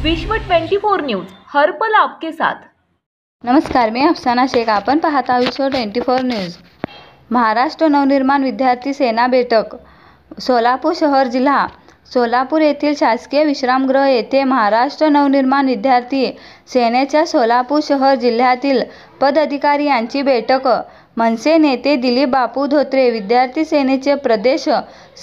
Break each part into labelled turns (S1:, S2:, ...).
S1: विश्व 24 न्यूज हर पल आपके साथ।
S2: नमस्कार, मी अफसाना शेख। आपण पाहता विश्व 24 न्यूज। महाराष्ट्र नवनिर्माण विद्यार्थी सेना बैठक सोलापूर शहर जिल्हा। सोलापूर येथील शासकीय विश्रामगृह येथे महाराष्ट्र नवनिर्माण विद्यार्थी सेनेच्या सोलापूर शहर जिल्ह्यातील पदाधिकारी यांची बैठक। मनसे नेते दिलीप बापू धोत्रे, विद्यार्थी सेनेचे प्रदेश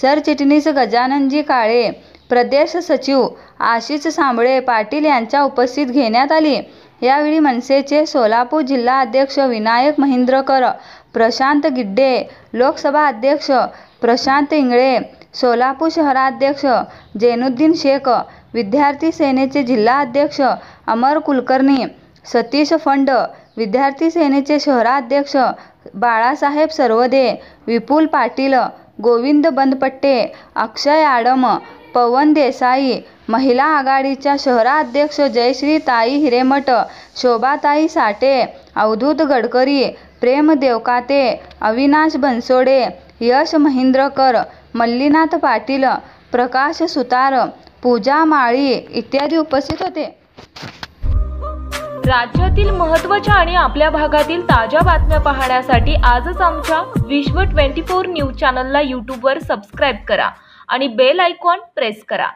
S2: सरचिटणीस गजाननजी काळे, प्रदेश सचिव आशिष सांबळे पाटील यांच्या उपस्थित घेण्यात आली। यावेळी मनसेचे सोलापूर जिल्हा अध्यक्ष विनायक महिंद्रकर, प्रशांत गिड्डे, लोकसभा अध्यक्ष प्रशांत इंगळे, सोलापूर शहराध्यक्ष जैनुद्दीन शेख, विद्यार्थी सेनेचे जिल्हा अध्यक्ष अमर कुलकर्णी, सतीश फंड, विद्यार्थी सेनेचे शहराध्यक्ष बाळासाहेब सरवदे, विपुल पाटील, गोविंद बंदपट्टे, अक्षय आडम, पवन देसाई, महिला आघाडीच्या शहराध्यक्ष जयश्री ताई हिरेमठ, शोभाताई साठे, अवधूत गडकरी, प्रेम देवकाते, अविनाश बनसोडे, यश महिंद्रकर, मल्लीनाथ पाटील, प्रकाश सुतार, पूजा माळी इत्यादी उपस्थित होते।
S1: राज्यातील महत्त्वाच्या आणि आपल्या भागातील ताज्या बातम्या पाहण्यासाठी आजच आमच्या विश्व 24 न्यूज चॅनलला यूट्यूबवर सबस्क्राईब करा आणि बेल आयकॉन प्रेस करा।